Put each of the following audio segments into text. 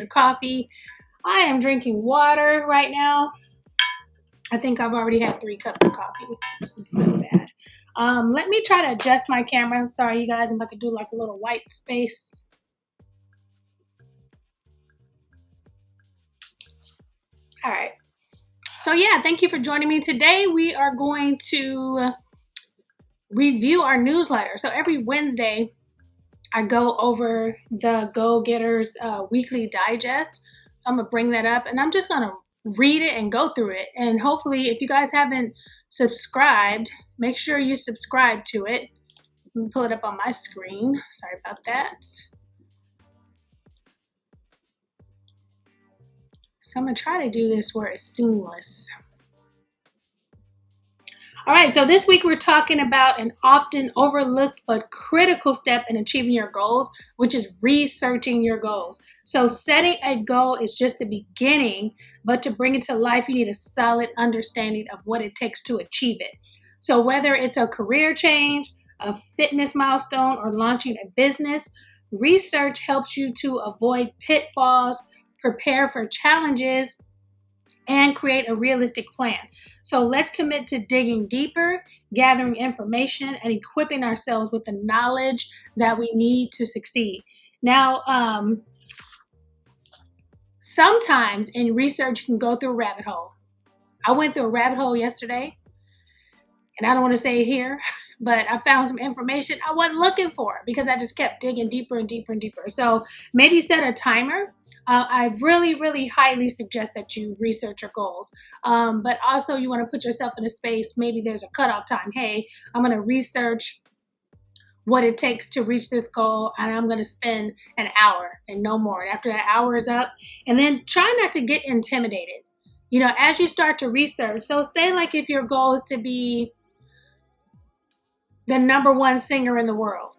Coffee. I am drinking water right now. I think I've already had 3 cups of coffee. This is so bad. Let me try to adjust my camera. I'm sorry, you guys. I'm about to do like a little white space. All right. So, yeah, thank you for joining me. Today, we are going to review our newsletter. So, every Wednesday, I go over the Go Getters weekly digest. So I'm going to bring that up and I'm just going to read it and go through it. And hopefully, if you guys haven't subscribed, make sure you subscribe to it. Let me pull it up on my screen. Sorry about that. So I'm going to try to do this where it's seamless. All right, so this week we're talking about an often overlooked but critical step in achieving your goals, which is researching your goals. So setting a goal is just the beginning, but to bring it to life, you need a solid understanding of what it takes to achieve it. So whether it's a career change, a fitness milestone, or launching a business, research helps you to avoid pitfalls, prepare for challenges, and create a realistic plan. So let's commit to digging deeper, gathering information, and equipping ourselves with the knowledge that we need to succeed. Now, sometimes in research, you can go through a rabbit hole. I went through a rabbit hole yesterday, and I don't want to say it here, but I found some information I wasn't looking for because I just kept digging deeper and deeper and deeper. So maybe set a timer. I really, really highly suggest that you research your goals. But also, you want to put yourself in a space. Maybe there's a cutoff time. Hey, I'm going to research what it takes to reach this goal, and I'm going to spend an hour and no more. And after that hour is up, and then try not to get intimidated. As you start to research. So, say like if your goal is to be the number one singer in the world,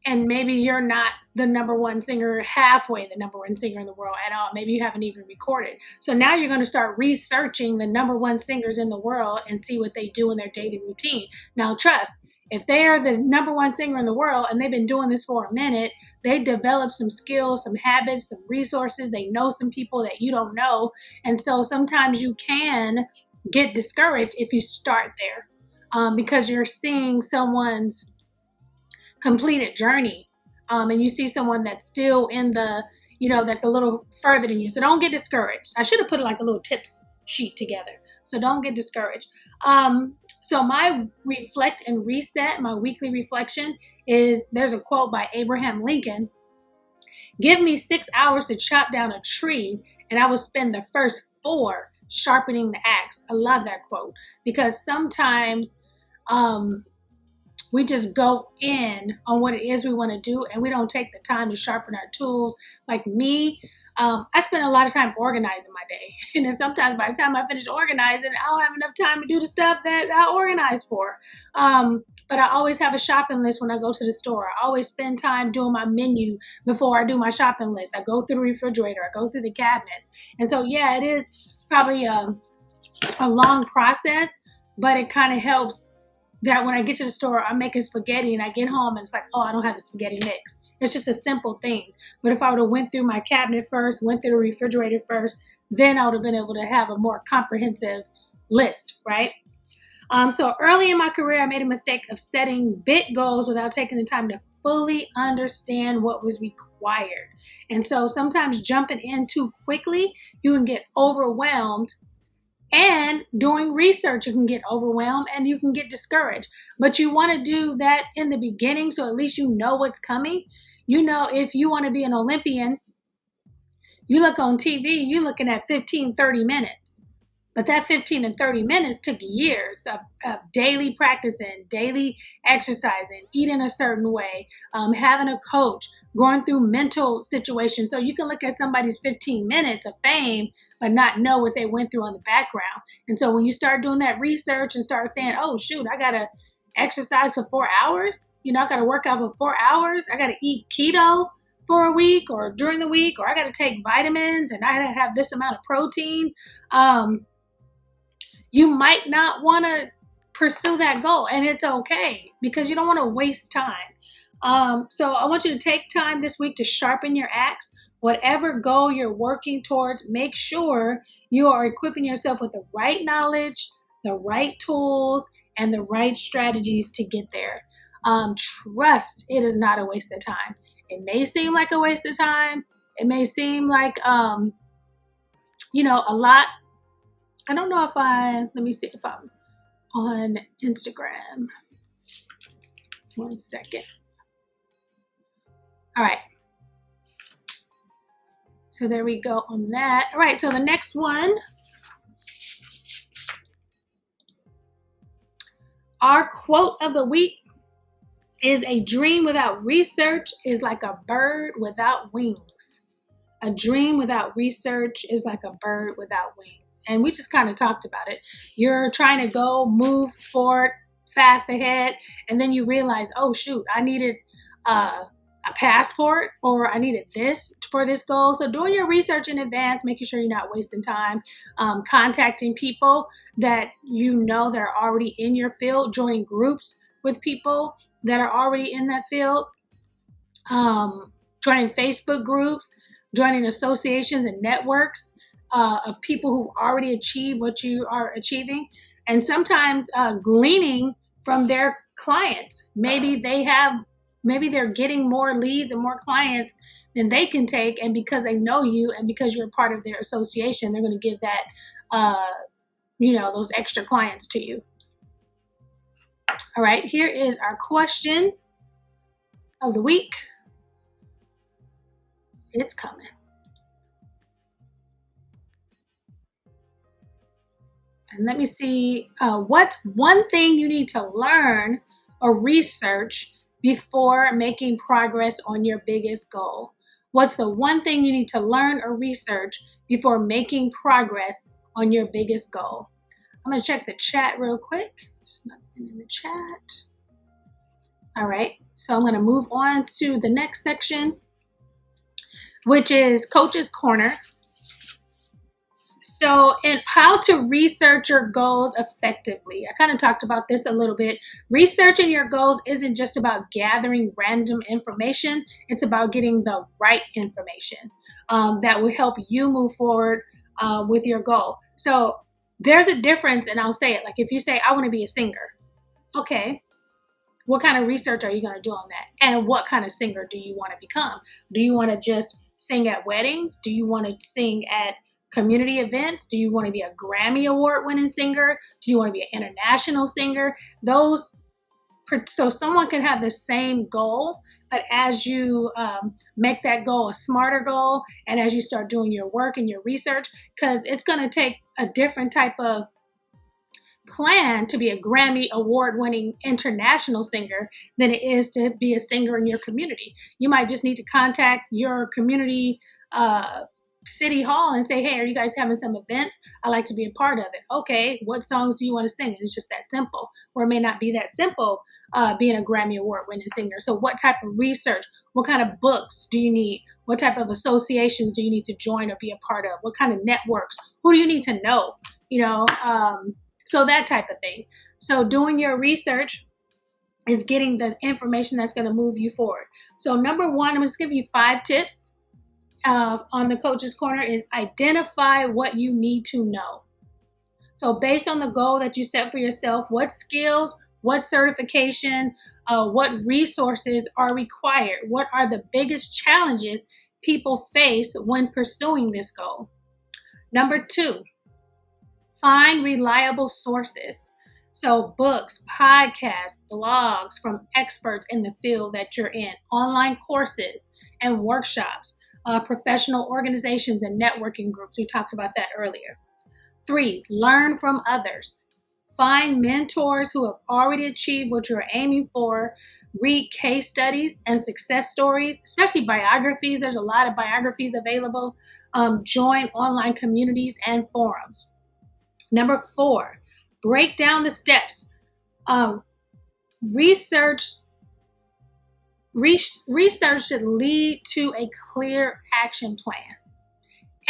and maybe you're not the number one singer, halfway the number one singer in the world at all. Maybe you haven't even recorded. So now you're going to start researching the number one singers in the world and see what they do in their daily routine. Now, trust, if they are the number one singer in the world and they've been doing this for a minute, they develop some skills, some habits, some resources. They know some people that you don't know. And so sometimes you can get discouraged if you start there because you're seeing someone's completed journey, and you see someone that's still in the that's a little further than you. So don't get discouraged. I should have put like a little tips sheet together. So don't get discouraged. So my reflect and reset, my weekly reflection is, there's a quote by Abraham Lincoln: give me 6 hours to chop down a tree and I will spend the first 4 sharpening the axe. I love that quote because sometimes we just go in on what it is we want to do and we don't take the time to sharpen our tools. Like me, I spend a lot of time organizing my day. And then sometimes by the time I finish organizing, I don't have enough time to do the stuff that I organized for. But I always have a shopping list when I go to the store. I always spend time doing my menu before I do my shopping list. I go through the refrigerator. I go through the cabinets. And so, yeah, it is probably a long process, but it kind of helps that when I get to the store, I'm making spaghetti and I get home and it's like, oh, I don't have the spaghetti mix. It's just a simple thing. But if I would have went through my cabinet first, went through the refrigerator first, then I would have been able to have a more comprehensive list, right? So early in my career, I made a mistake of setting big goals without taking the time to fully understand what was required. And so sometimes jumping in too quickly, you can get overwhelmed. And doing research, you can get overwhelmed and you can get discouraged. But you want to do that in the beginning so at least you know what's coming. If you want to be an Olympian, you look on TV, you're looking at 15, 30 minutes. But that 15 and 30 minutes took years of daily practicing, daily exercising, eating a certain way, having a coach, going through mental situations. So you can look at somebody's 15 minutes of fame, but not know what they went through on the background. And so when you start doing that research and start saying, oh, shoot, I got to exercise for 4 hours. I got to work out for 4 hours. I got to eat keto for a week or during the week, or I got to take vitamins and I got to have this amount of protein. You might not want to pursue that goal, and it's okay because you don't want to waste time. So I want you to take time this week to sharpen your axe. Whatever goal you're working towards, make sure you are equipping yourself with the right knowledge, the right tools, and the right strategies to get there. Trust it is not a waste of time. It may seem like a waste of time. It may seem like, a lot. I don't know if let me see if I'm on Instagram. One second. All right. So there we go on that. All right. So the next one, our quote of the week is: a dream without research is like a bird without wings. A dream without research is like a bird without wings. And we just kind of talked about it. You're trying to move forward, fast ahead, and then you realize, oh shoot, I needed a passport, or I needed this for this goal. So doing your research in advance, making sure you're not wasting time, contacting people that that are already in your field, joining groups with people that are already in that field, joining Facebook groups, joining associations and networks of people who've already achieved what you are achieving, and sometimes gleaning from their clients. Maybe they're getting more leads and more clients than they can take, and because they know you and because you're a part of their association, they're going to give that, those extra clients to you. All right, here is our question of the week. It's coming. And let me see, what's one thing you need to learn or research before making progress on your biggest goal? What's the one thing you need to learn or research before making progress on your biggest goal? I'm going to check the chat real quick. There's nothing in the chat. All right, so I'm going to move on to the next section, which is Coach's Corner. So, and how to research your goals effectively. I kind of talked about this a little bit. Researching your goals isn't just about gathering random information. It's about getting the right information that will help you move forward with your goal. So there's a difference, and I'll say it. Like if you say, I want to be a singer. Okay. What kind of research are you going to do on that? And what kind of singer do you want to become? Do you want to just sing at weddings? Do you want to sing at community events? Do you want to be a Grammy Award winning singer? Do you want to be an international singer? So someone can have the same goal, but as you make that goal a smarter goal, and as you start doing your work and your research, because it's going to take a different type of plan to be a Grammy Award winning international singer than it is to be a singer in your community. You might just need to contact your community city hall and say, hey, are you guys having some events? I'd like to be a part of it. Okay, what songs do you want to sing? It's just that simple. Or it may not be that simple being a Grammy Award winning singer. So what type of research, what kind of books do you need? What type of associations do you need to join or be a part of? What kind of networks? Who do you need to know? So that type of thing. So doing your research is getting the information that's going to move you forward. So number one, I'm just give you 5 tips on the Coach's Corner is identify what you need to know. So based on the goal that you set for yourself, what skills, what certification, what resources are required? What are the biggest challenges people face when pursuing this goal? Number 2, find reliable sources. So books, podcasts, blogs from experts in the field that you're in, online courses and workshops, professional organizations and networking groups. We talked about that earlier. 3, learn from others. Find mentors who have already achieved what you're aiming for. Read case studies and success stories, especially biographies. There's a lot of biographies available. Join online communities and forums. Number 4, break down the steps. Research should lead to a clear action plan.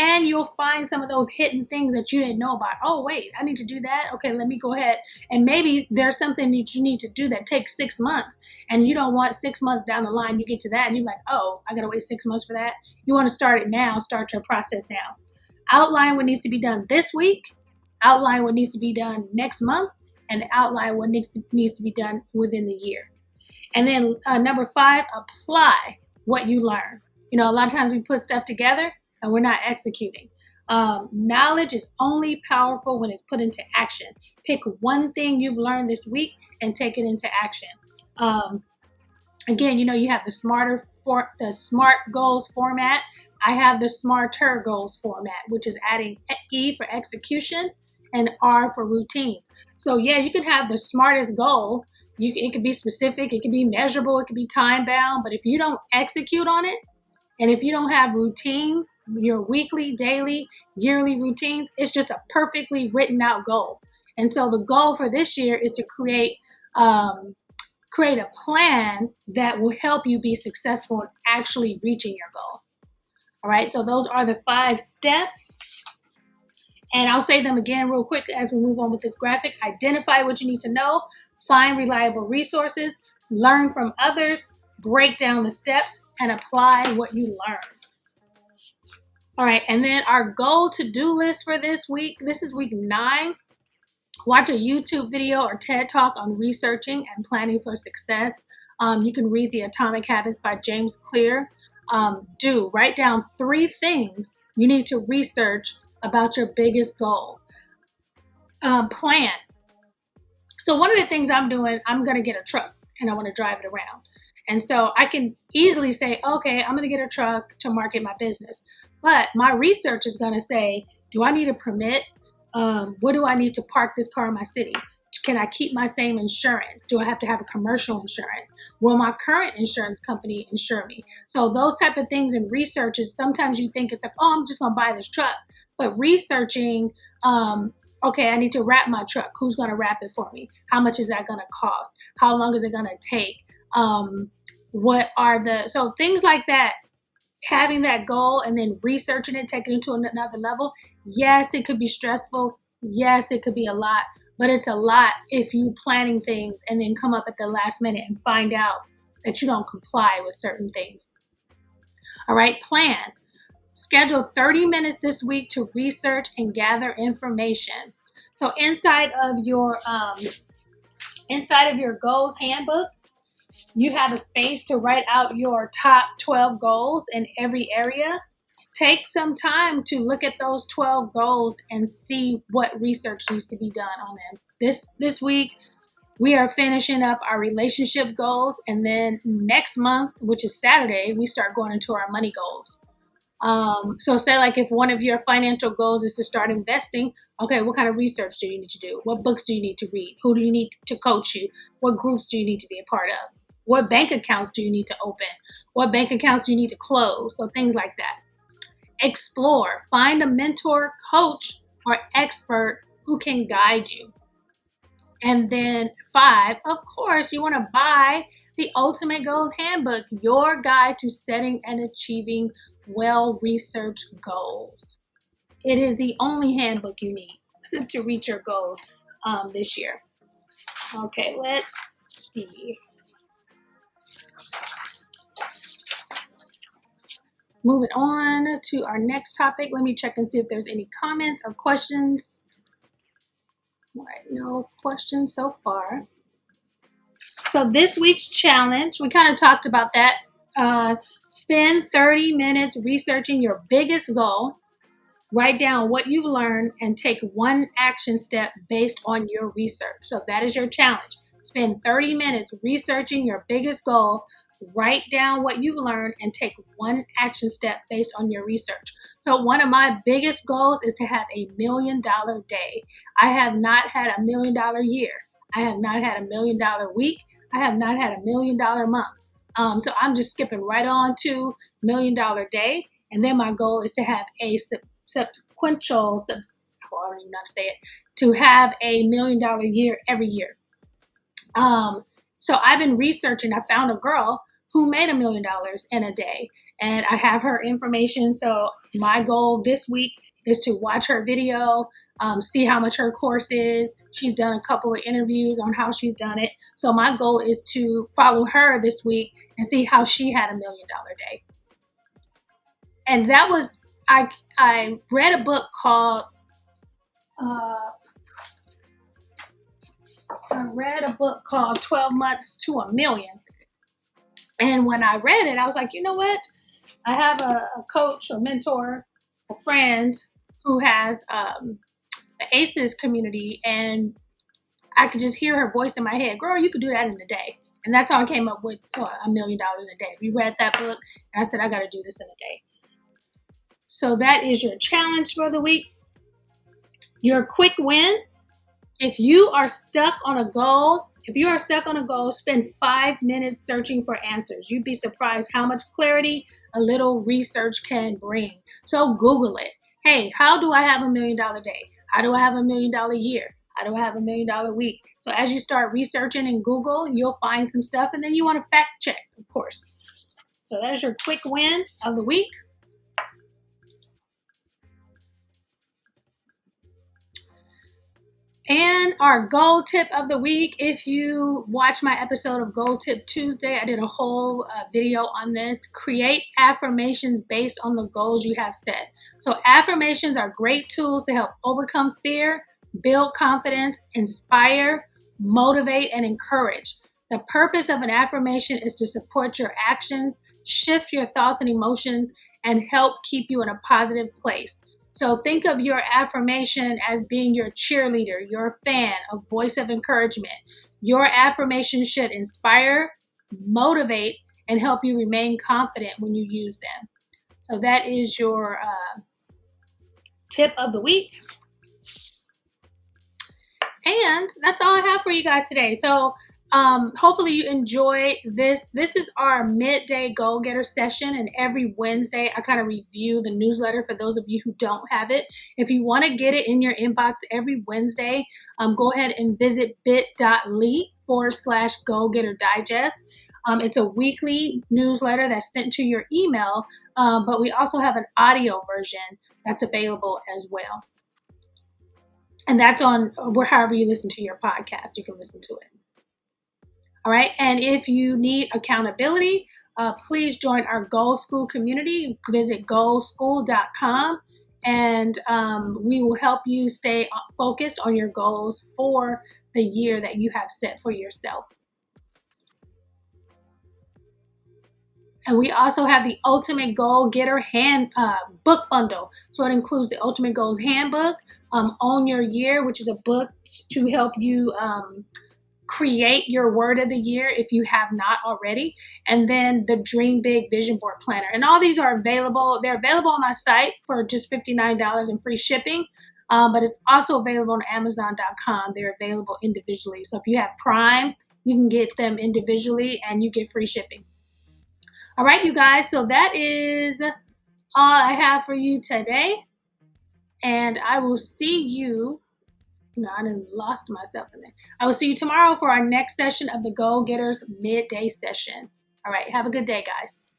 And you'll find some of those hidden things that you didn't know about. Oh, wait, I need to do that. Okay, let me go ahead. And maybe there's something that you need to do that takes 6 months, and you don't want 6 months down the line, you get to that and you're like, oh, I got to wait 6 months for that. You want to start it now, start your process now. Outline what needs to be done this week, outline what needs to be done next month, and outline what needs to be done within the year. And then number 5, apply what you learn. A lot of times we put stuff together and we're not executing. Knowledge is only powerful when it's put into action. Pick one thing you've learned this week and take it into action. Again, you have the SMART goals format. I have the SMARTER goals format, which is adding E for execution and R for routines. So yeah, you can have the smartest goal. It could be specific, it could be measurable, it could be time bound, but if you don't execute on it, and if you don't have routines, your weekly, daily, yearly routines, it's just a perfectly written out goal. And so the goal for this year is to create a plan that will help you be successful in actually reaching your goal. All right, so those are the 5 steps. And I'll say them again real quick as we move on with this graphic. Identify what you need to know, find reliable resources, learn from others, break down the steps, and apply what you learn. All right, and then our goal to-do list for this week, this is week 9. Watch a YouTube video or TED Talk on researching and planning for success. You can read The Atomic Habits by James Clear. Write down 3 things you need to research about your biggest goal. Plan. So one of the things I'm doing, I'm going to get a truck and I want to drive it around. And so I can easily say, okay, I'm going to get a truck to market my business. But my research is going to say, do I need a permit? What do I need to park this car in my city? Can I keep my same insurance? Do I have to have a commercial insurance? Will my current insurance company insure me? So those type of things in research is sometimes you think it's like, oh, I'm just going to buy this truck. But researching, okay, I need to wrap my truck. Who's going to wrap it for me? How much is that going to cost? How long is it going to take? So things like that, having that goal and then researching it, taking it to another level. Yes, it could be stressful. Yes, it could be a lot, but it's a lot if you planning things and then come up at the last minute and find out that you don't comply with certain things. All right, plan. Schedule 30 minutes this week to research and gather information. So inside of your goals handbook, you have a space to write out your top 12 goals in every area. Take some time to look at those 12 goals and see what research needs to be done on them. This week, we are finishing up our relationship goals, and then next month, which is Saturday, we start going into our money goals. So say like if one of your financial goals is to start investing, okay, what kind of research do you need to do? What books do you need to read? Who do you need to coach you? What groups do you need to be a part of? What bank accounts do you need to open? What bank accounts do you need to close? So things like that. Explore. Find a mentor, coach, or expert who can guide you. And then 5, of course, you want to buy the Ultimate Goals Handbook, your guide to setting and achieving well-researched goals. It is the only handbook you need to reach your goals this year. Okay, let's see. Moving on to our next topic. Let me check and see if there's any comments or questions. All right, no questions so far. So this week's challenge, we kind of talked about that. Spend 30 minutes researching your biggest goal. Write down what you've learned and take one action step based on your research. So that is your challenge. Spend 30 minutes researching your biggest goal. Write down what you've learned and take one action step based on your research. So one of my biggest goals is to have $1 million day. I have not had $1 million year. I have not had $1 million week. I have not had $1 million month. So I'm just skipping right on to $1 million day. And then my goal is to have a sequential, I don't even know how to say it, to have $1 million year every year. So I've been researching. I found a girl who made $1 million in a day. and I have her information. So my goal this week is to watch her video, see how much her course is. She's done a couple of interviews on how she's done it. So my goal is to follow her this week and see how she had $1,000,000 day. And that was, I read a book called, uh, 12 Months to a Million. And when I read it, I was like, you know what? I have a coach or mentor, a friend who has the ACEs community, and I could just hear her voice in my head, girl, you could do that in a day. And that's how I came up with $1,000,000 in a day. We read that book, and I said, I got to do this in a day. So that is your challenge for the week. Your quick win. If you are stuck on a goal, spend 5 minutes searching for answers. You'd be surprised how much clarity a little research can bring. So Google it. Hey, how do I have $1,000,000 day? How do I have $1,000,000 year? How do I have $1,000,000 week? So as you start researching in Google, you'll find some stuff, and then you want to fact check, of course. So there's your quick win of the week. And our goal tip of the week, if you watch my episode of Goal Tip Tuesday, I did a whole video on this. Create affirmations based on the goals you have set. So affirmations are great tools to help overcome fear, build confidence, inspire, motivate, and encourage. The purpose of an affirmation is to support your actions, shift your thoughts and emotions, and help keep you in a positive place. So think of your affirmation as being your cheerleader, your fan, a voice of encouragement. Your affirmation should inspire, motivate, and help you remain confident when you use them. So that is your tip of the week. And that's all I have for you guys today. So hopefully you enjoy this. This is our midday goal getter session, and every Wednesday I kind of review the newsletter for those of you who don't have it. If you want to get it in your inbox every Wednesday, go ahead and visit bit.ly/Goal Getter Digest. It's a weekly newsletter that's sent to your email, but we also have an audio version that's available as well. And that's on however you listen to your podcast, you can listen to it. All right. And if you need accountability, please join our Goal School community. Visit goalschool.com, and we will help you stay focused on your goals for the year that you have set for yourself. And we also have the Ultimate Goal Getter book bundle. So it includes the Ultimate Goals Handbook, Own Your Year, which is a book to help you create your word of the year if you have not already, and then the Dream Big Vision Board Planner. And all these are available. They're available on my site for just $59 and free shipping, but it's also available on Amazon.com. They're available individually. So if you have Prime, you can get them individually and you get free shipping. All right, you guys, so that is all I have for you today. And I will see you. No, I done lost myself in there. I will see you tomorrow for our next session of the Goal Getters Midday Session. All right, have a good day, guys.